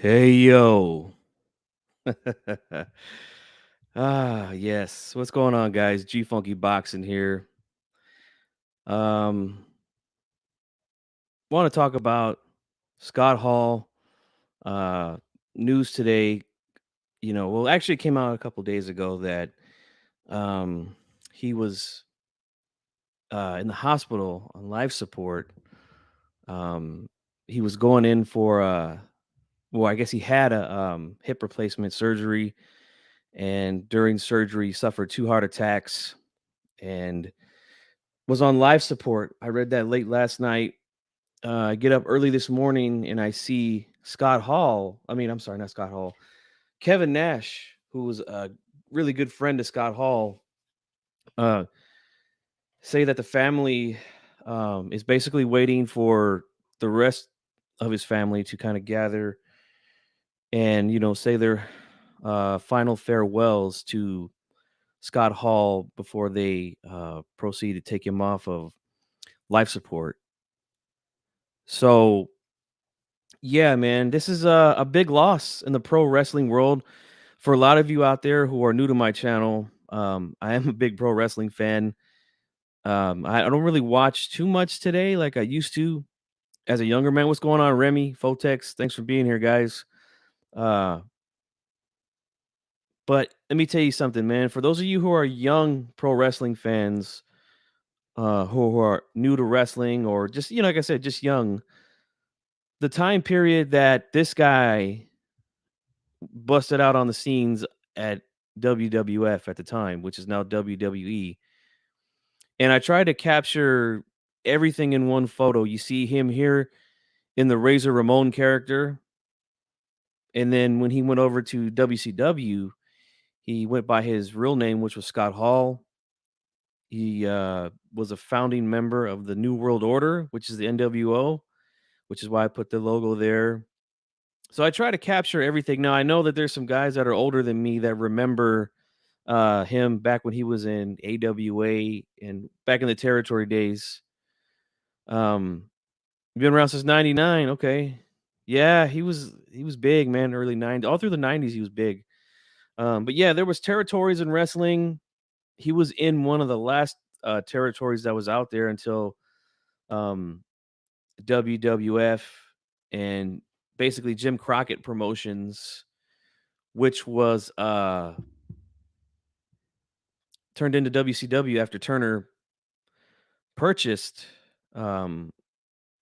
Hey yo. Yes. What's going on, guys? G Funky Boxing here. Um want to talk about Scott Hall. Uh News today, well, actually it came out a couple days ago that um he was in the hospital on life support. Um he was going in for well, I guess he had a hip replacement surgery, and during surgery he suffered two heart attacks and was on life support. I read that late last night. I get up early this morning and I see Scott Hall. I mean, I'm sorry, not Scott Hall. Kevin Nash, who was a really good friend to Scott Hall, uh, say that the family is basically waiting for the rest of his family to kind of gather and say their final farewells to Scott Hall before they proceed to take him off of life support. So yeah, man, this is a big loss in the pro wrestling world. For a lot of you out there who are new to my channel, I am a big pro wrestling fan. I don't really watch too much today like I used to as a younger man. What's going on, Remy, Fotex? Thanks for being here, guys. Uh, but let me tell you something, man. For those of you who are young pro wrestling fans, who are new to wrestling or just, like I said, just young, the time period that this guy busted out on the scenes at WWF at the time, which is now WWE. And I tried to capture everything in one photo. You see him here in the Razor Ramon character. And then when he went over to WCW, he went by his real name, which was Scott Hall. He was a founding member of the New World Order, which is the NWO, which is why I put the logo there. So I try to capture everything. Now I know that there's some guys that are older than me that remember him back when he was in AWA and back in the territory days. Um, been around since '99. Okay, yeah, he was big, man. Early '90s, all through the '90s, he was big. But yeah, there was territories in wrestling. He was in one of the last territories that was out there until um, WWF and basically Jim Crockett Promotions, which was turned into WCW after Turner purchased um,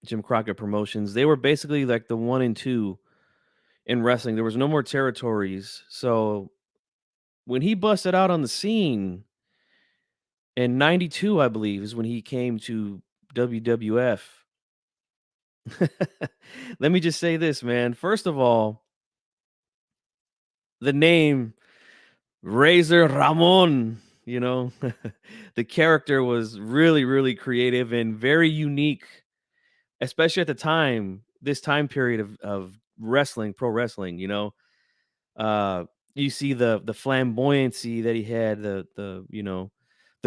Jim Crockett Promotions. They were basically like the one and two in wrestling. There was no more territories. So when he busted out on the scene in '92, I believe, is when he came to WWF. Let me just say this, man. First of all, the name Razor Ramon, the character was really, really creative and very unique, especially at the time, this time period of wrestling, pro wrestling. Uh, you see the flamboyancy that he had, the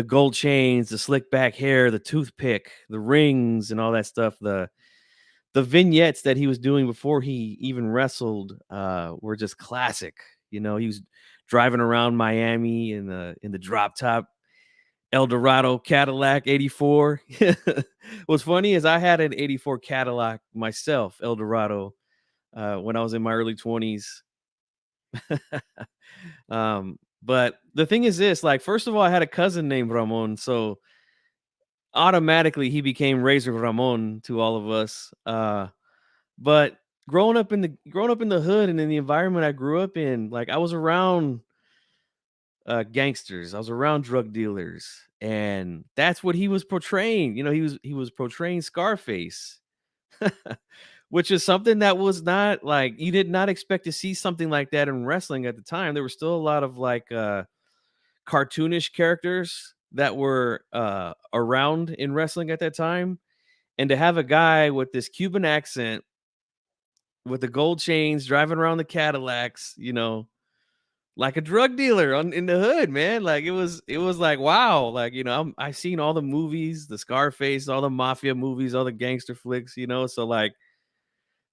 gold chains, the slick back hair, the toothpick, the rings, and all that stuff. The vignettes that he was doing before he even wrestled were just classic. He was driving around Miami in the drop top Eldorado Cadillac '84. What's funny is I had an '84 Cadillac myself, Eldorado, when I was in my early 20s. But the thing is this, like, first of all, I had a cousin named Ramon, so automatically he became Razor Ramon to all of us. But growing up in the hood and in the environment I grew up in, like I was around gangsters, I was around drug dealers, and that's what he was portraying. He was portraying Scarface, which is something that was not like you did not expect to see something like that in wrestling at the time. There were still a lot of like cartoonish characters that were around in wrestling at that time, and to have a guy with this Cuban accent with the gold chains driving around the Cadillacs, like a drug dealer in the hood, man. Like it was like wow, like I've seen all the movies, the Scarface, all the mafia movies, all the gangster flicks, so like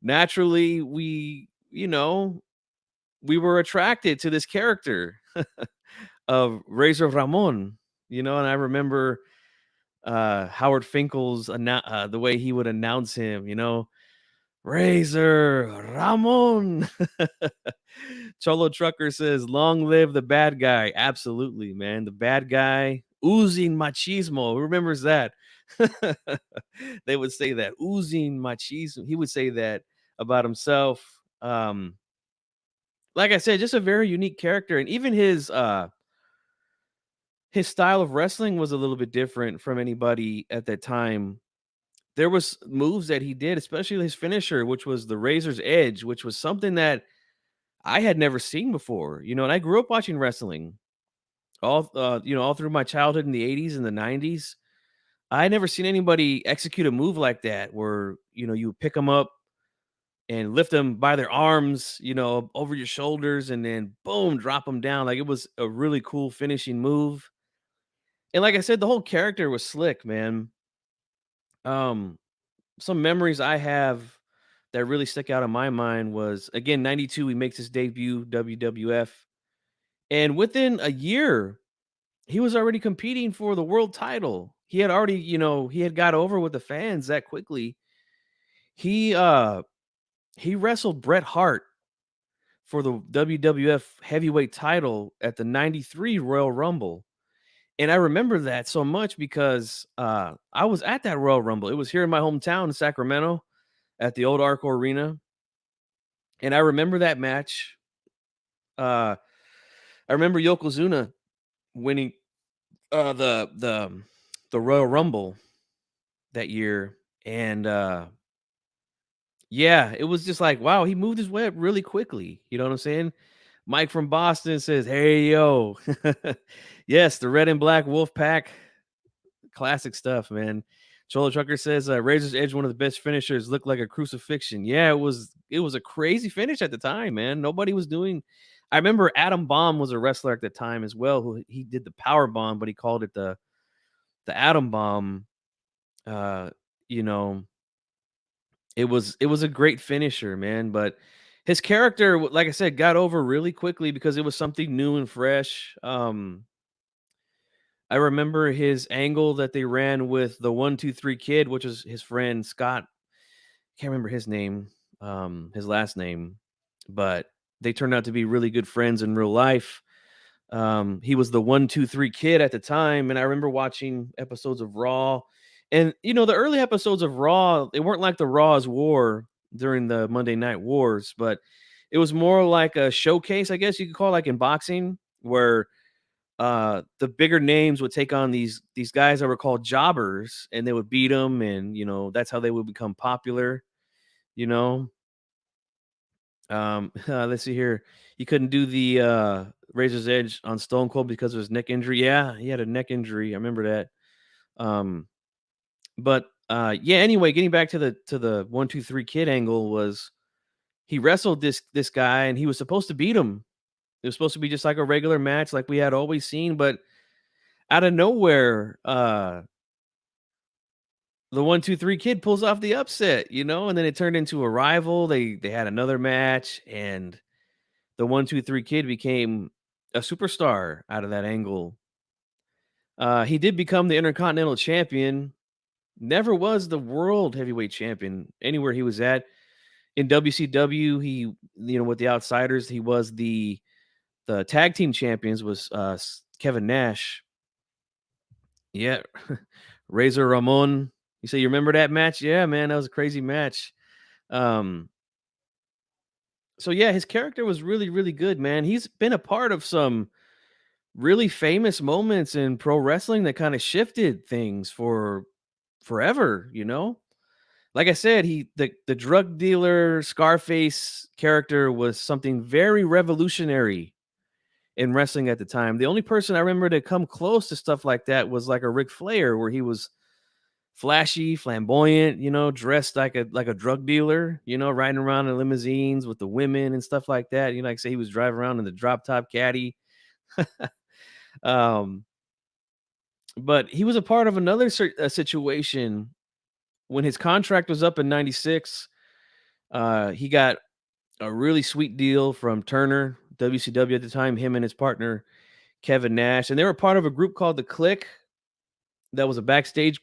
naturally you know, we were attracted to this character of Razor Ramon, and I remember Howard Finkel's the way he would announce him, Razor Ramon. Cholo Trucker says, "Long live the bad guy." Absolutely, man. The bad guy oozing machismo. Who remembers that? They would say that oozing machismo. He would say that about himself. Like I said, just a very unique character, and even his style of wrestling was a little bit different from anybody at that time. There was moves that he did, especially his finisher, which was the Razor's Edge, which was something that I had never seen before. And I grew up watching wrestling all through my childhood in the 80s and the 90s. I had never seen anybody execute a move like that where, you pick them up and lift them by their arms, over your shoulders and then boom, drop them down. Like it was a really cool finishing move. And like I said, the whole character was slick, man. Um, some memories I have that really stick out in my mind was again 92 he makes his debut WWF, and within a year he was already competing for the world title. He had already, he had got over with the fans that quickly. He uh he wrestled Bret Hart for the WWF heavyweight title at the 93 Royal Rumble. And I remember that so much because I was at that Royal Rumble. It was here in my hometown in Sacramento at the old Arco Arena. And I remember that match. Uh, I remember Yokozuna winning the Royal Rumble that year, and yeah, it was just like, wow, he moved his way up really quickly. You know what I'm saying? Mike from Boston says, "Hey yo, yes, the Red and Black Wolf Pack, classic stuff, man." Cholo Trucker says, "Razor's Edge, one of the best finishers, looked like a crucifixion." Yeah, it was a crazy finish at the time, man. Nobody was doing. I remember Adam Bomb was a wrestler at the time as well, who he did the power bomb, but he called it the Atom Bomb. Uh, you know, it was a great finisher, man. But his character, like I said, got over really quickly because it was something new and fresh. I remember his angle that they ran with the 1-2-3 Kid, which is his friend Scott. Can't remember his name, his last name, but they turned out to be really good friends in real life. He was the 1-2-3 Kid at the time, and I remember watching episodes of Raw. And the early episodes of Raw, they weren't like the Raw's War during the Monday Night Wars, but it was more like a showcase, I guess you could call it, like in boxing, where the bigger names would take on these guys that were called jobbers, and they would beat them, and that's how they would become popular. You know, let's see here. He couldn't do the Razor's Edge on Stone Cold because of his neck injury. Yeah, he had a neck injury. I remember that. Um, but yeah. Anyway, getting back to the 1-2-3 Kid angle was he wrestled this guy and he was supposed to beat him. It was supposed to be just like a regular match, like we had always seen. But out of nowhere, the 1-2-3 Kid pulls off the upset, and then it turned into a rival. They had another match, and the 1-2-3 Kid became a superstar out of that angle. He did become the Intercontinental Champion. Never was the World Heavyweight Champion anywhere he was at. In WCW, he, with the Outsiders, he was the tag team champions was Kevin Nash. Yeah, Razor Ramon. You say you remember that match? Yeah, man, that was a crazy match. Um, so yeah, his character was really, really good, man. He's been a part of some really famous moments in pro wrestling that kind of shifted things for forever. Like I said, the drug dealer Scarface character was something very revolutionary in wrestling at the time. The only person I remember to come close to stuff like that was like a Ric Flair, where he was flashy, flamboyant, dressed like a drug dealer, riding around in limousines with the women and stuff like that. Like say he was driving around in the drop top caddy. Um, but he was a part of another situation when his contract was up in '96. He got a really sweet deal from Turner, WCW at the time, him and his partner Kevin Nash, and they were part of a group called the Click that was a backstage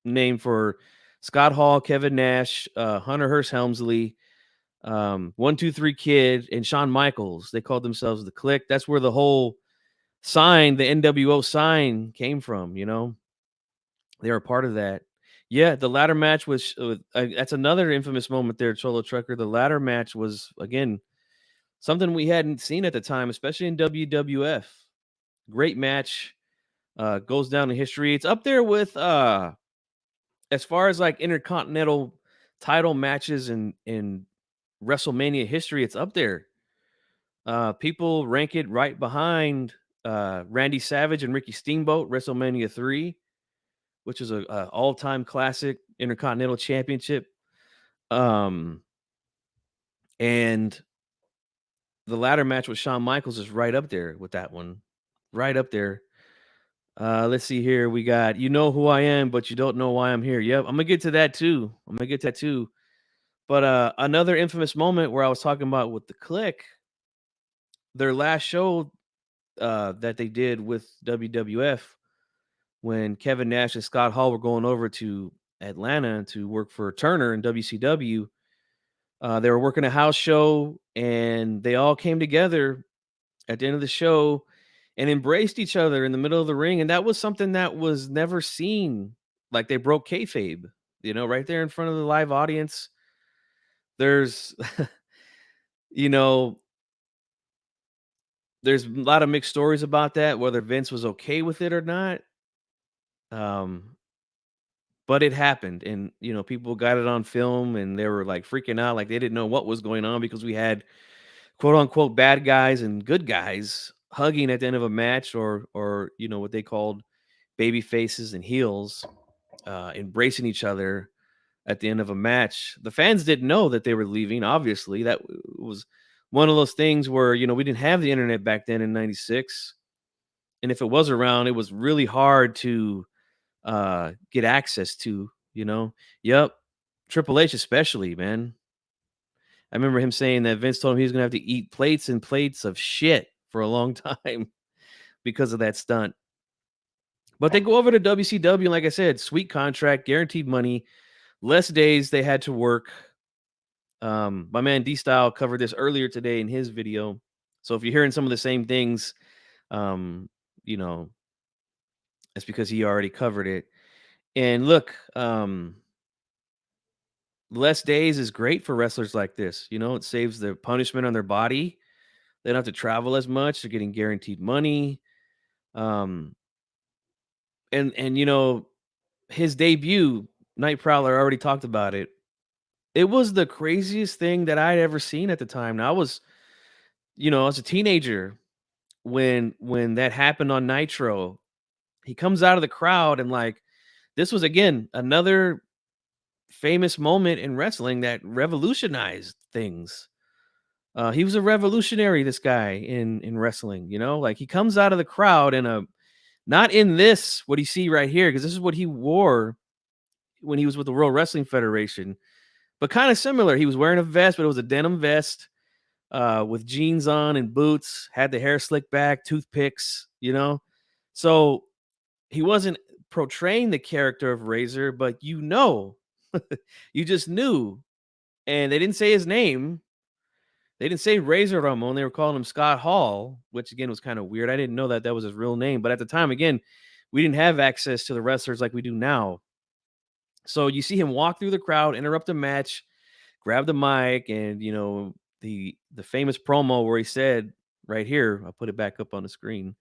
name for Scott Hall, Kevin Nash, Hunter Hearst Helmsley, 123 Kid, and Shawn Michaels. They called themselves the Click. That's where the whole sign, the NWO sign, came from. They were part of that. Yeah, the ladder match was. That's another infamous moment there, Cholo Trucker. The ladder match was again something we hadn't seen at the time, especially in WWF. Great match. Goes down in history. It's up there with as far as like intercontinental title matches in WrestleMania history. It's up there. People rank it right behind Randy Savage and Ricky Steamboat WrestleMania 3, which is a all-time classic intercontinental championship. Um, and the ladder match with Shawn Michaels is right up there with that one. Right up there. Let's see here. We got "You Know Who I Am, but You Don't Know Why I'm Here." Yep, I'm gonna get to that too. But another infamous moment where I was talking about with the Click, their last show that they did with WWF when Kevin Nash and Scott Hall were going over to Atlanta to work for Turner and WCW. They were working a house show, and they all came together at the end of the show and embraced each other in the middle of the ring, and that was something that was never seen. Like, they broke kayfabe, right there in front of the live audience. There's, you know, there's a lot of mixed stories about that, whether Vince was okay with it or not. Um, but it happened, and people got it on film, and they were like freaking out, like they didn't know what was going on because we had quote unquote bad guys and good guys hugging at the end of a match, or what they called baby faces and heels embracing each other at the end of a match. The fans didn't know that they were leaving. Obviously, that was one of those things where we didn't have the internet back then in '96, and if it was around, it was really hard to get access to. Yep, Triple H especially, man. I remember him saying that Vince told him he was gonna have to eat plates and plates of shit for a long time because of that stunt. But they go over to WCW, and like I said, sweet contract, guaranteed money, less days they had to work. My man D Style covered this earlier today in his video. So if you're hearing some of the same things, um, you know, it's because he already covered it. And look, less days is great for wrestlers like this. It saves the punishment on their body. They don't have to travel as much. They're getting guaranteed money. Um, and his debut, Night Prowler, I already talked about it. It was the craziest thing that I'd ever seen at the time. Now I was, as a teenager when that happened on Nitro. He comes out of the crowd, and like this was again another famous moment in wrestling that revolutionized things. He was a revolutionary, this guy in wrestling. Like he comes out of the crowd in a not in this what you see right here, because this is what he wore when he was with the World Wrestling Federation, but kind of similar. He was wearing a vest, but it was a denim vest with jeans on and boots, had the hair slicked back, toothpicks. So he wasn't portraying the character of Razor, but you just knew. And they didn't say his name. They didn't say Razor Ramon. They were calling him Scott Hall, which again was kind of weird. I didn't know that was his real name. But at the time, again, we didn't have access to the wrestlers like we do now. So you see him walk through the crowd, interrupt a match, grab the mic, and the famous promo where he said right here, I'll put it back up on the screen.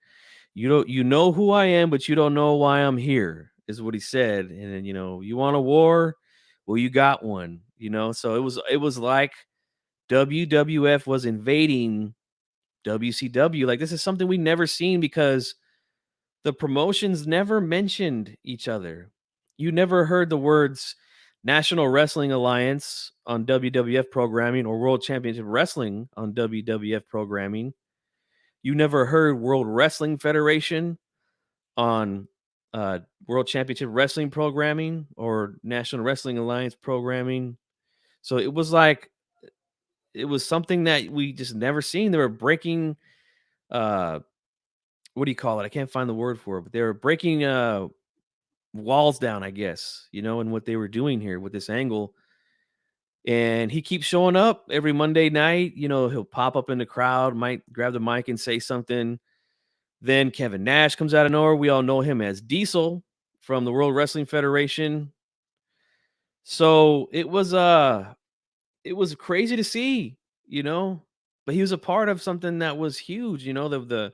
You know who I am, but you don't know why I'm here, is what he said. And then, you want a war? Well, you got one, So it was like WWF was invading WCW. Like, this is something we never seen because the promotions never mentioned each other. You never heard the words National Wrestling Alliance on WWF programming or World Championship Wrestling on WWF programming. You never heard World Wrestling Federation on World Championship Wrestling programming or National Wrestling Alliance programming. So it was like it was something that we just never seen. They were breaking, uh, what do you call it? I can't find the word for it, but they were breaking, walls down, I guess, and what they were doing here with this angle. And he keeps showing up every Monday night. He'll pop up in the crowd, might grab the mic and say something. Then Kevin Nash comes out of nowhere. We all know him as Diesel from the World Wrestling Federation. So it was crazy to see, you know, but he was a part of something that was huge, the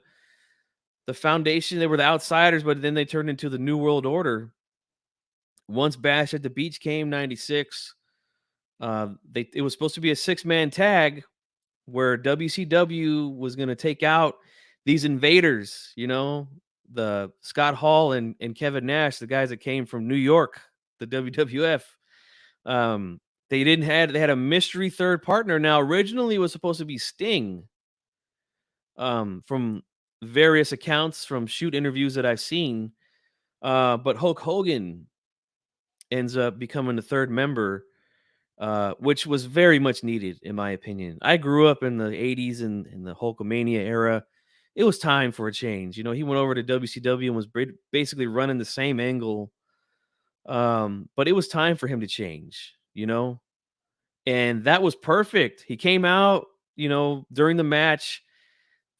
foundation. They were the outsiders, but then they turned into the New World Order. Once Bash at the Beach came, 96, it was supposed to be a six-man tag where WCW was going to take out these invaders, the Scott Hall and Kevin Nash, the guys that came from New York, the WWF. Um, they had a mystery third partner. Now, originally it was supposed to be Sting, from various accounts from shoot interviews that I've seen. But Hulk Hogan ends up becoming the third member, which was very much needed, in my opinion. I grew up in the 80s and in the Hulkamania era. It was time for a change. He went over to WCW and was basically running the same angle. But it was time for him to change. And that was perfect. He came out, during the match.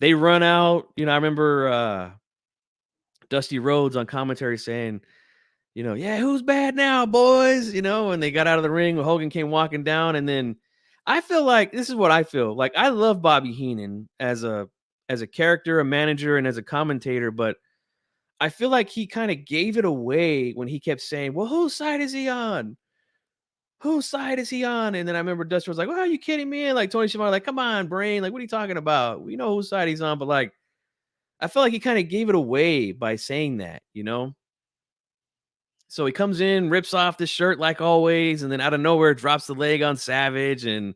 They run out. I remember Dusty Rhodes on commentary saying, yeah, who's bad now, boys? And they got out of the ring. Hogan came walking down, and then I feel like this is what I feel like. I love Bobby Heenan as a character, a manager, and as a commentator, but I feel like he kind of gave it away when he kept saying, "Well, whose side is he on? Whose side is he on?" And then I remember Dusty was like, "Well, are you kidding me?" Like Tony Schiavone, like, "Come on, brain, like, what are you talking about? We know whose side he's on," but like, I feel like he kind of gave it away by saying that. So he comes in, rips off the shirt like always, and then out of nowhere drops the leg on Savage and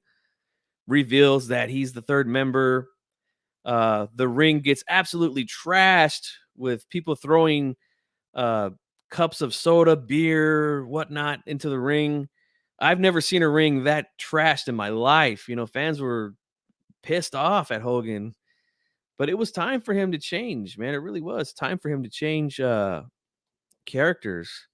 reveals that he's the third member. The ring gets absolutely trashed with people throwing uh, cups of soda, beer, whatnot into the ring. I've never seen a ring that trashed in my life. Fans were pissed off at Hogan, but it was time for him to change, man. It really was time for him to change characters.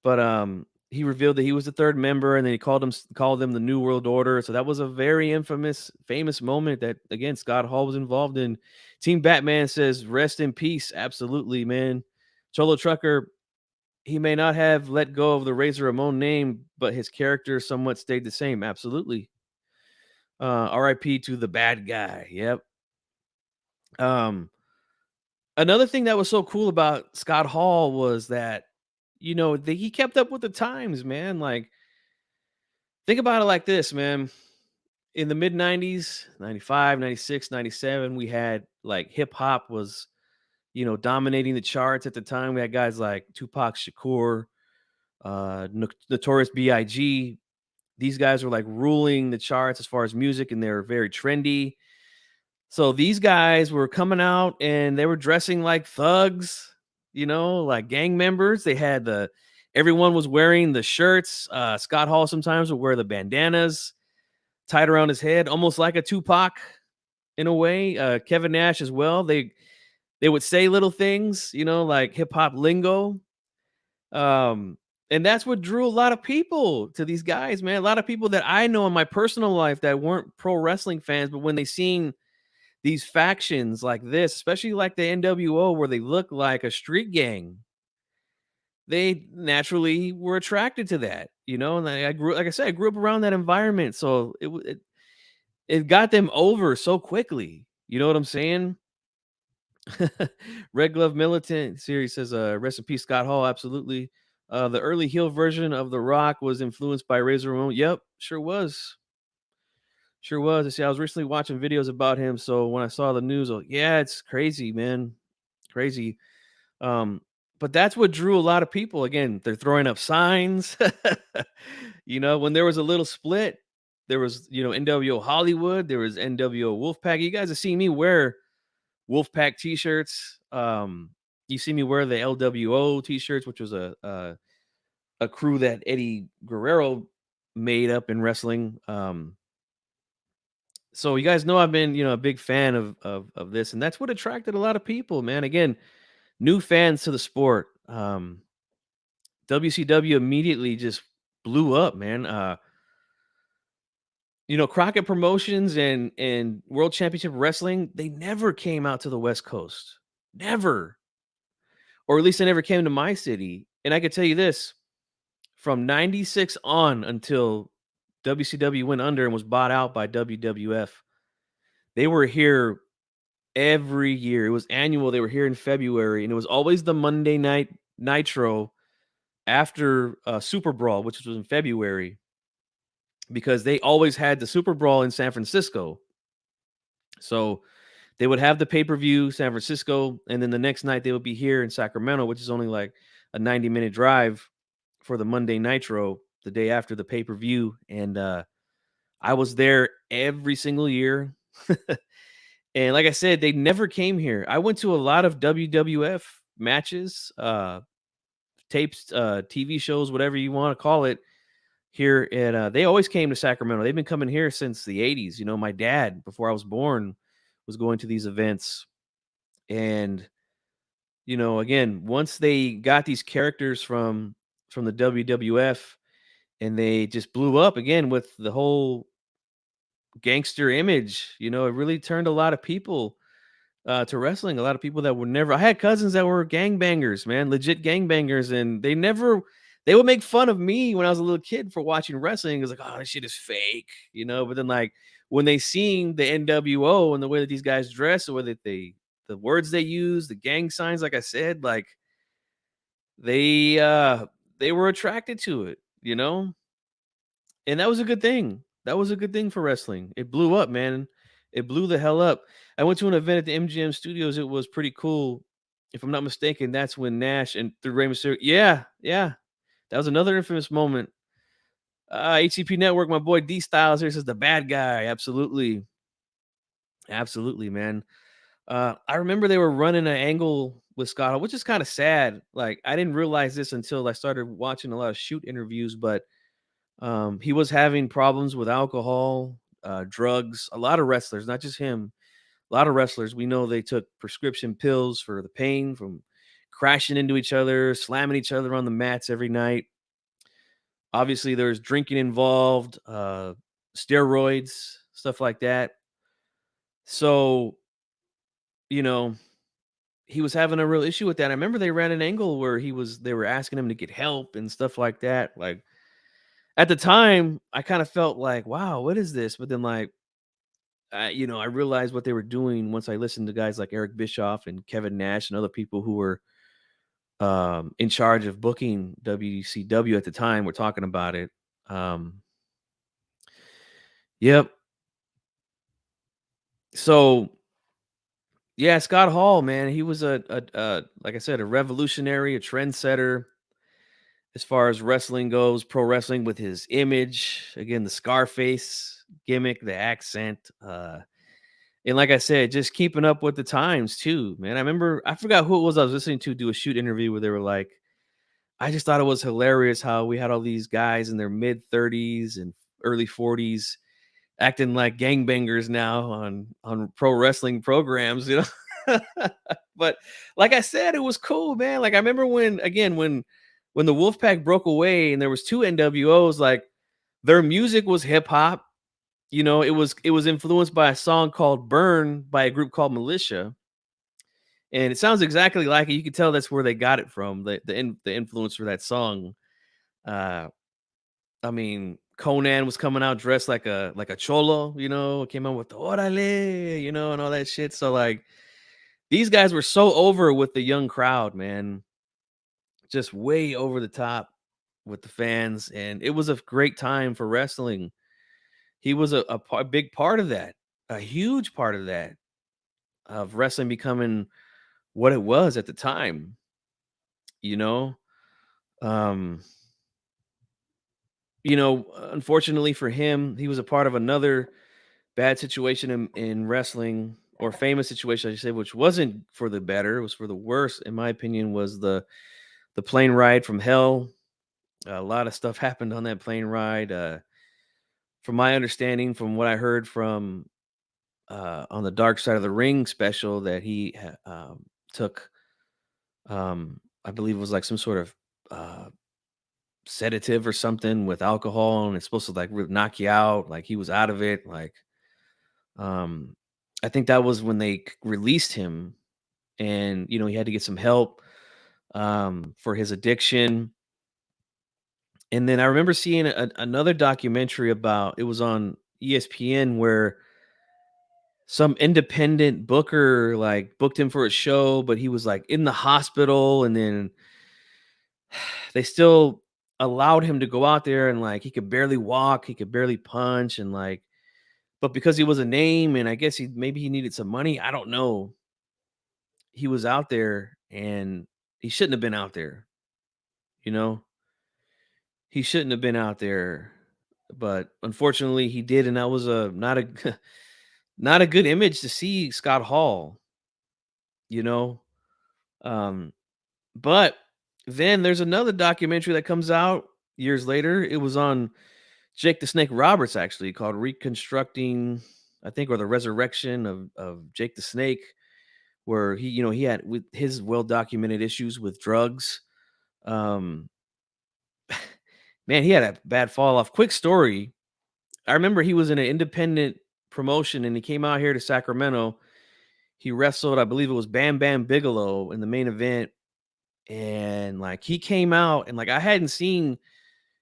But he revealed that he was the third member, and then he called them the New World Order. So that was a very famous moment that, again, Scott Hall was involved in. Team Batman says, "Rest in peace." Absolutely, man. Cholo Trucker, he may not have let go of the Razor Ramon name, but his character somewhat stayed the same. Absolutely. R.I.P. to the bad guy. Yep. Um, Another thing that was so cool about Scott Hall was that, he kept up with the times, man. Like, think about it like this, man. In the mid 90s, 95, 96, 97, we had like hip hop was, dominating the charts at the time. We had guys like Tupac Shakur, Notorious B.I.G. These guys were like ruling the charts as far as music, and they were very trendy. So these guys were coming out and they were dressing like thugs, like gang members. Everyone was wearing the shirts. Scott Hall sometimes would wear the bandanas tied around his head, almost like a Tupac in a way. Kevin Nash as well. They would say little things, like hip hop lingo. Um, and that's what drew a lot of people to these guys, man. A lot of people that I know in my personal life that weren't pro wrestling fans, but when they seen these factions like this, especially like the NWO, where they look like a street gang, they naturally were attracted to that, And like I said, I grew up around that environment, so it got them over so quickly. You know what I'm saying? Red Glove Militant series says, "Rest in peace, Scott Hall." Absolutely. The early heel version of The Rock was influenced by Razor Ramon. Yep, sure was. Sure was. I see. I was recently watching videos about him, so when I saw the news, I was like, yeah, it's crazy, man, crazy. Um, but that's what drew a lot of people. Again, they're throwing up signs. When there was a little split, there was NWO Hollywood, there was NWO Wolfpack. You guys have seen me wear Wolfpack t-shirts. You see me wear the LWO t-shirts, which was a crew that Eddie Guerrero made up in wrestling. So you guys know I've been, a big fan of this, and that's what attracted a lot of people, man. Again, new fans to the sport. WCW immediately just blew up, man. Crockett Promotions and World Championship Wrestling, they never came out to the West Coast. Never. Or at least they never came to my city. And I could tell you this, from 96 on until WCW went under and was bought out by WWF, they were here every year. It was annual. They were here in February, and it was always the Monday night Nitro after Super Brawl, which was in February, because they always had the Super Brawl in San Francisco. So they would have the pay-per-view San Francisco, and then the next night they would be here in Sacramento, which is only like a 90-minute drive for the Monday Nitro the day after the pay-per-view. And I was there every single year. And like I said, they never came here. I went to a lot of WWF matches, tapes, TV shows, whatever you want to call it, here at they always came to Sacramento. They've been coming here since the 80s. My dad, before I was born, was going to these events. And again, once they got these characters from the WWF, and they just blew up again with the whole gangster image, it really turned a lot of people to wrestling. A lot of people that were never. I had cousins that were gangbangers, man, legit gangbangers, and they would make fun of me when I was a little kid for watching wrestling. It was like, oh, this shit is fake. But then, like, when they seen the NWO and the way that these guys dress, or whether the words they use, the gang signs, like I said, like they they were attracted to it. And that was a good thing. That was a good thing for wrestling. It blew up, man. It blew the hell up. I went to an event at the MGM Studios. It was pretty cool. If I'm not mistaken, that's when Nash and through Rey Mysterio. Yeah, yeah. That was another infamous moment. HCP Network, my boy D Styles here says the bad guy. Absolutely. Absolutely, man. I remember they were running an angle with Scott, which is kind of sad. Like, I didn't realize this until I started watching a lot of shoot interviews, but he was having problems with alcohol, drugs. A lot of wrestlers, not just him. A lot of wrestlers, we know they took prescription pills for the pain from crashing into each other, slamming each other on the mats every night. Obviously, there's drinking involved, steroids, stuff like that. So, you know, he was having a real issue with that. I remember they ran an angle where they were asking him to get help and stuff like that. Like, at the time, I kind of felt like, wow, what is this? But then, like, I realized what they were doing once I listened to guys like Eric Bischoff and Kevin Nash and other people who were in charge of booking WCW at the time. We're talking about it. Um, yep. So yeah, Scott Hall, man, he was a like I said, a revolutionary, a trendsetter as far as wrestling goes, pro wrestling, with his image. Again, the Scarface gimmick, the accent. And like I said, just keeping up with the times too, man. I forgot who it was I was listening to do a shoot interview where they were like, I just thought it was hilarious how we had all these guys in their mid 30s and early 40s acting like gangbangers now on pro wrestling programs. But like I said, it was cool, man. Like, I remember when the Wolfpack broke away and there was two NWOs, like, their music was hip hop. It was influenced by a song called "Burn" by a group called Militia, and it sounds exactly like it. You can tell that's where they got it from, the influence for that song. Uh, I mean, Conan was coming out dressed like a cholo, came out with the orale, and all that shit. So, like, these guys were so over with the young crowd, man, just way over the top with the fans, and it was a great time for wrestling. He was a big part of that, a huge part of that, of wrestling becoming what it was at the time, you know? Um, Unfortunately for him, he was a part of another bad situation in wrestling, or famous situation, I should say, which wasn't for the better, it was for the worse, in my opinion, was the plane ride from hell. A lot of stuff happened on that plane ride. From my understanding, from what I heard from on the Dark Side of the Ring special that he took. I believe it was like some sort of uh, sedative or something with alcohol, and it's supposed to like knock you out. Like he was out of it. Like um, I think that was when they released him, and he had to get some help for his addiction. And then I remember seeing another documentary about it was on ESPN where some independent booker like booked him for a show, but he was like in the hospital, and then they still allowed him to go out there, and like he could barely walk, he could barely punch, and like, but because he was a name, and I guess maybe he needed some money, I don't know. He was out there, and he shouldn't have been out there. You know, he shouldn't have been out there, but unfortunately he did, and that was a not a not a good image to see Scott Hall. You know, um, but then there's another documentary that comes out years later. It was on Jake the Snake Roberts, actually, called Reconstructing, I think, or the Resurrection of Jake the Snake, where he had with his well documented issues with drugs. Um, man, he had a bad fall off. Quick story. I remember he was in an independent promotion and he came out here to Sacramento. He wrestled, I believe it was Bam Bam Bigelow in the main event. And like he came out and like I hadn't seen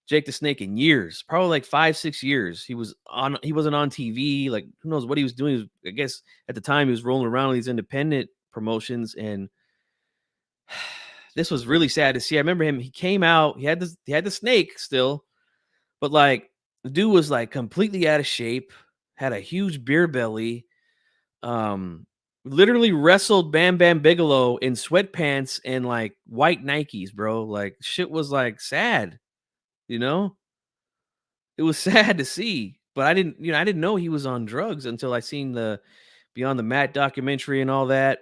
Jake the Snake in years, probably like 5, 6 years. He wasn't on TV. Like who knows what he was doing. I guess at the time he was rolling around with these independent promotions. And this was really sad to see. I remember him, he came out, he had the snake still, but like the dude was like completely out of shape, had a huge beer belly, um, literally wrestled Bam Bam Bigelow in sweatpants and like white Nikes, bro. Like shit was like sad, you know? It was sad to see, but I didn't know he was on drugs until I seen the Beyond the Mat documentary and all that.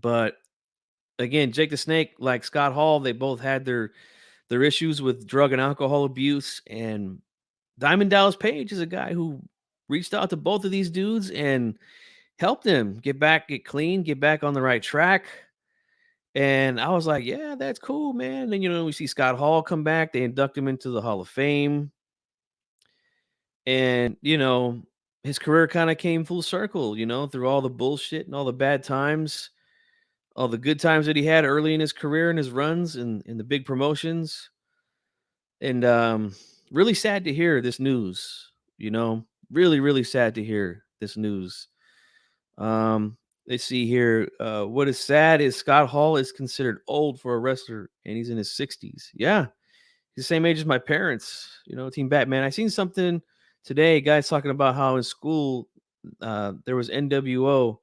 But again, Jake the Snake, like Scott Hall, they both had their issues with drug and alcohol abuse. And Diamond Dallas Page is a guy who reached out to both of these dudes and helped them get clean, get back on the right track. And I was like, yeah, that's cool, man. And we see Scott Hall come back, they induct him into the Hall of Fame. And his career kind of came full circle, through all the bullshit and all the bad times, all the good times that he had early in his career and his runs and in the big promotions. And really sad to hear this news, really, really sad to hear this news. Um, let's see here. What is sad is Scott Hall is considered old for a wrestler, and he's in his 60s. Yeah, he's the same age as my parents. Team Batman. I seen something today. Guys talking about how in school there was NWO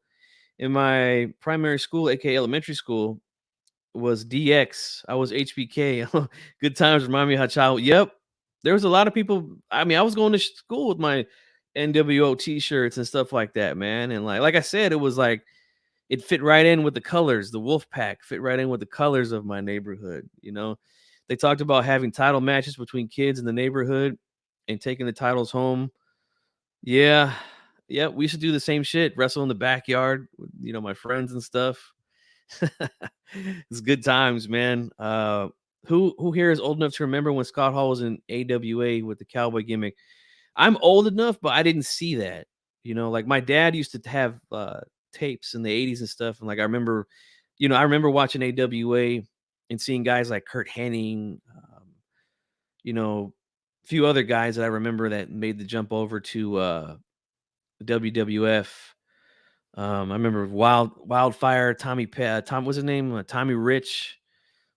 in my primary school, aka elementary school. Was DX. I was HBK. Good times remind me how child. Yep, there was a lot of people. I mean, I was going to school with my NWO T-shirts and stuff like that, man. And like I said, it was like it fit right in with the colors. The Wolf Pack fit right in with the colors of my neighborhood. They talked about having title matches between kids in the neighborhood and taking the titles home. Yeah, yeah, we should do the same shit. Wrestle in the backyard with my friends and stuff. It's good times, man. Who here is old enough to remember when Scott Hall was in AWA with the cowboy gimmick? I'm old enough, but I didn't see that. Like my dad used to have tapes in the 80s and stuff. And like I remember watching AWA and seeing guys like Kurt Hennig, a few other guys that I remember that made the jump over to WWF. I remember Wildfire, Tom, what's his name? Tommy Rich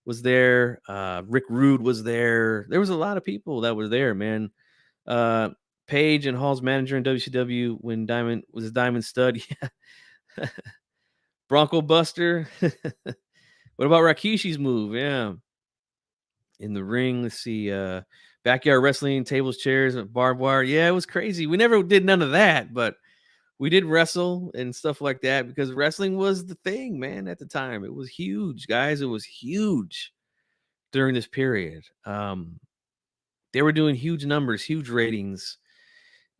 was there. Rick Rude was there. There was a lot of people that were there, man. Uh, Page and Hall's manager in WCW when Diamond was a Diamond Stud. Yeah. Bronco Buster. What about Rakishi's move? Yeah. In the ring, let's see. Backyard wrestling, tables, chairs, barbed wire. Yeah, it was crazy. We never did none of that, but we did wrestle and stuff like that because wrestling was the thing, man, at the time. It was huge, guys. It was huge during this period. They were doing huge numbers, huge ratings.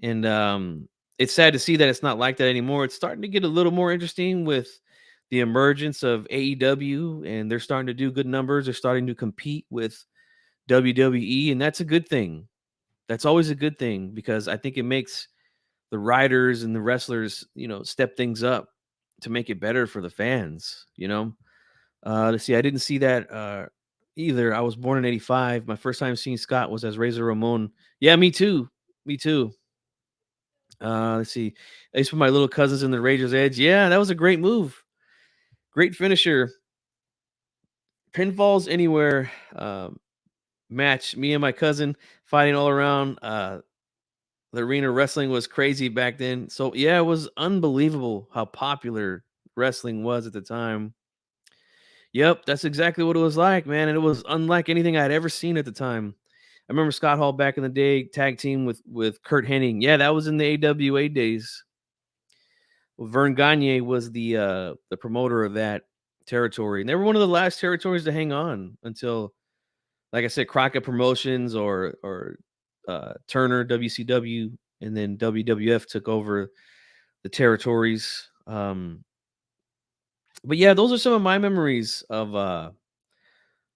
And it's sad to see that it's not like that anymore. It's starting to get a little more interesting with the emergence of AEW, and they're starting to do good numbers. They're starting to compete with WWE, and that's a good thing. That's always a good thing because I think it makes the writers and the wrestlers, step things up to make it better for the fans. Let's see, I didn't see that either. I was born in '85. My first time seeing Scott was as Razor Ramon. Yeah, me too. Me too. Let's see. I used to put my little cousins in the Razor's Edge. Yeah, that was a great move. Great finisher. Pinfalls anywhere. Match. Me and my cousin fighting all around. The arena wrestling was crazy back then. So yeah, it was unbelievable how popular wrestling was at the time. Yep, that's exactly what it was like, man. And it was unlike anything I'd ever seen at the time. I remember Scott Hall back in the day, tag team with Kurt Hennig. Yeah, that was in the AWA days. Well, Vern Gagne was the promoter of that territory, and they were one of the last territories to hang on until, like I said, Crockett Promotions or Turner WCW, and then WWF took over the territories. But yeah, those are some of my memories of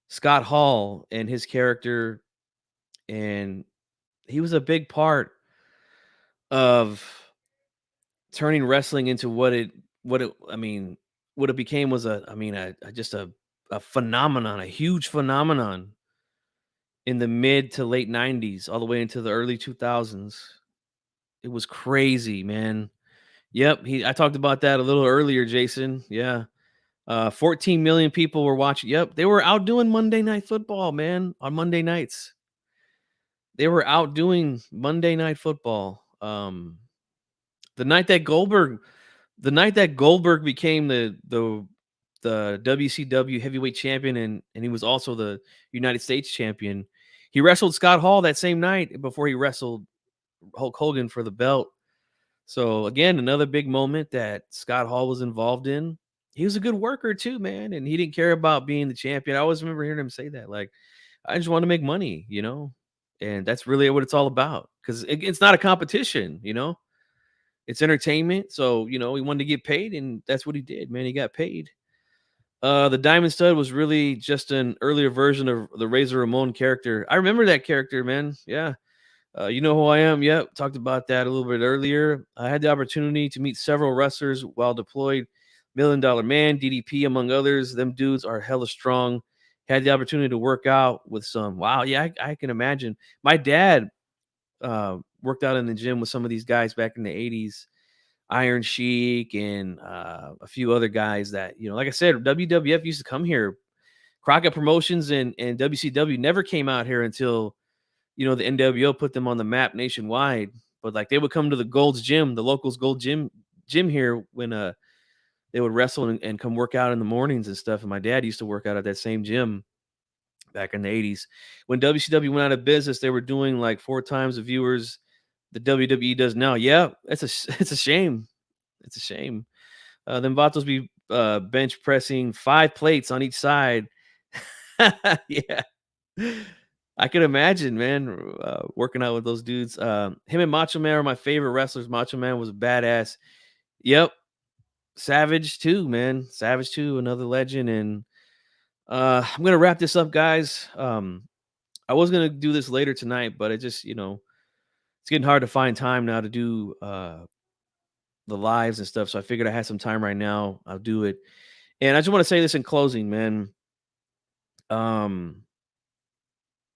Scott Hall and his character, and he was a big part of turning wrestling into what it became was just a phenomenon, a huge phenomenon in the mid to late 90s all the way into the early 2000s. It was crazy, man. Yep, he I talked about that a little earlier, Jason. Yeah. 14 million people were watching. Yep, they were outdoing Monday Night Football, man, on Monday nights. They were outdoing Monday Night Football. The night that Goldberg the night that Goldberg became the WCW heavyweight champion, and he was also the United States champion. He wrestled Scott Hall that same night before he wrestled Hulk Hogan for the belt. So again, another big moment that Scott Hall was involved in. He was a good worker too, man, and he didn't care about being the champion. I always remember hearing him say that, like, I just want to make money. And that's really what it's all about because it's not a competition. It's entertainment. So, he wanted to get paid, and that's what he did, man. He got paid. The Diamond Stud was really just an earlier version of the Razor Ramon character. I remember that character, man. Yeah. You know who I am? Yep. Talked about that a little bit earlier. I had the opportunity to meet several wrestlers while deployed. Million Dollar Man, DDP, among others. Them dudes are hella strong. Had the opportunity to work out with some. Wow. Yeah, I can imagine. My dad worked out in the gym with some of these guys back in the 80s. Iron Sheik and a few other guys that, like I said, WWF used to come here. Crockett Promotions and WCW never came out here until, the NWO put them on the map nationwide. But like they would come to the Gold's Gym, the locals Gold Gym here when they would wrestle and come work out in the mornings and stuff. And my dad used to work out at that same gym back in the 80s. When WCW went out of business, they were doing like 4 times the viewers the WWE does now. Yeah, it's a shame. It's a shame. Then Vatos be bench pressing 5 plates on each side. Yeah. I can imagine, man, working out with those dudes. Him and Macho Man are my favorite wrestlers. Macho Man was badass. Yep. Savage too, man. Savage too, another legend. And I'm gonna wrap this up, guys. I was gonna do this later tonight, but it just, it's getting hard to find time now to do the lives and stuff. So I figured I had some time right now. I'll do it. And I just want to say this in closing, man. Um,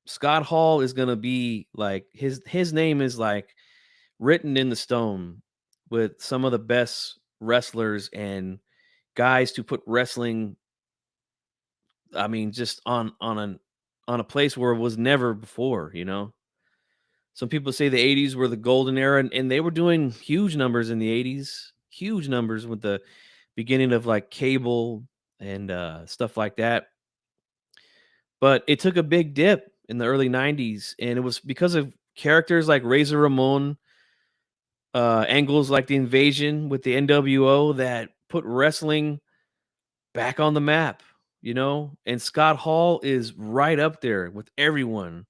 Scott Hall is gonna be like his name is like written in the stone with some of the best wrestlers and guys to put wrestling. I mean, just on a place where it was never before. Some people say the '80s were the golden era, and they were doing huge numbers in the '80s, huge numbers with the beginning of like cable and stuff like that. But it took a big dip in the early '90s, and it was because of characters like Razor Ramon, angles like the Invasion with the NWO that put wrestling back on the map. And Scott Hall is right up there with everyone.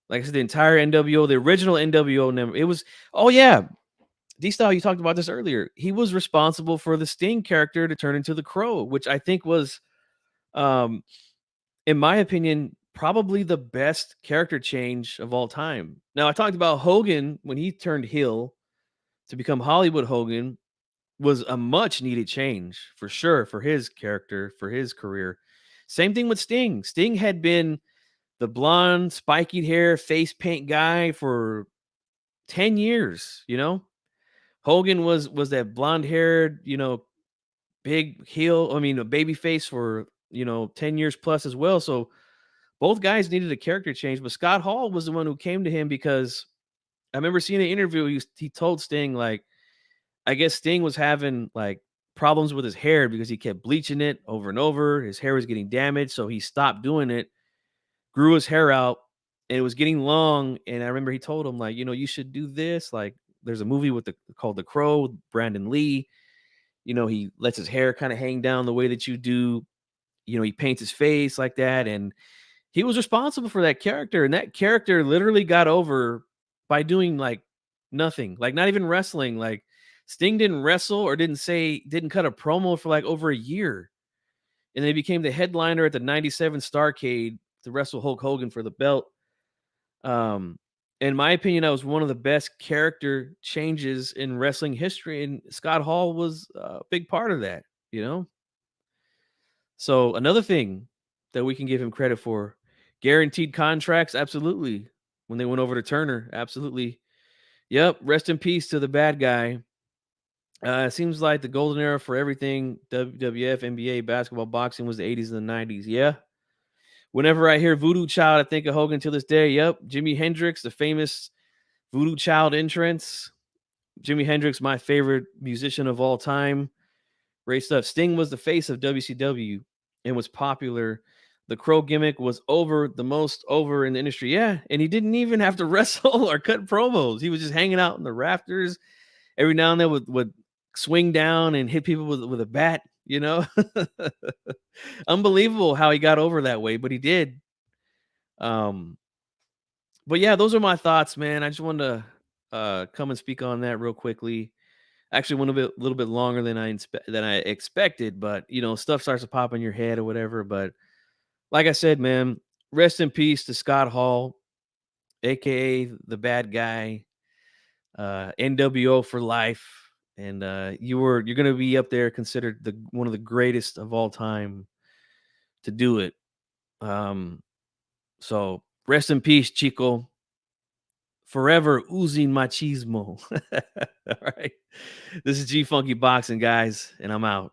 Like I said, the entire NWO, the original NWO, never it was. Oh yeah, D-Style, you talked about this earlier. He was responsible for the Sting character to turn into the Crow, which I think was, um, in my opinion, probably the best character change of all time. Now, I talked about Hogan when he turned heel to become Hollywood Hogan was a much needed change for sure for his character, for his career. Same thing with Sting. Sting had been the blonde, spiky hair, face paint guy for 10 years, you know? Hogan was that blonde haired, big heel, I mean, a baby face for, 10 years plus as well. So both guys needed a character change, but Scott Hall was the one who came to him because I remember seeing an interview. He told Sting, like, I guess Sting was having like problems with his hair because he kept bleaching it over and over. His hair was getting damaged. So he stopped doing it, grew his hair out, and it was getting long. And I remember he told him, like, you should do this. Like, there's a movie called The Crow with Brandon Lee. He lets his hair kind of hang down the way that you do. He paints his face like that. And he was responsible for that character. And that character literally got over by doing like nothing, like not even wrestling. Like Sting didn't wrestle or didn't cut a promo for like over a year. And they became the headliner at the 97 Starcade to wrestle Hulk Hogan for the belt. Um, in my opinion, that was one of the best character changes in wrestling history, and Scott Hall was a big part of that. You know. So another thing that we can give him credit for, guaranteed contracts, absolutely. When they went over to Turner, absolutely. Yep. Rest in peace to the bad guy. It seems like the golden era for everything WWF, NBA, basketball, boxing was the 80s and the 90s. Yeah. Whenever I hear Voodoo Child, I think of Hogan to this day. Yep. Jimi Hendrix, the famous Voodoo Child entrance. Jimi Hendrix, my favorite musician of all time. Great stuff. Sting was the face of WCW and was popular. The Crow gimmick was the most over in the industry. Yeah. And he didn't even have to wrestle or cut promos. He was just hanging out in the rafters. Every now and then would swing down and hit people with a bat, Unbelievable how he got over that way, but he did. Um, but yeah, those are my thoughts, man. I just wanted to come and speak on that real quickly. Actually, went little bit longer than I expected, but stuff starts to pop in your head or whatever. But like I said, man, rest in peace to Scott Hall, aka the bad guy, NWO for life, and you're gonna be up there considered the one of the greatest of all time to do it. Um, so rest in peace, Chico. Forever oozing machismo. All right. This is G Funky Boxing, guys, and I'm out.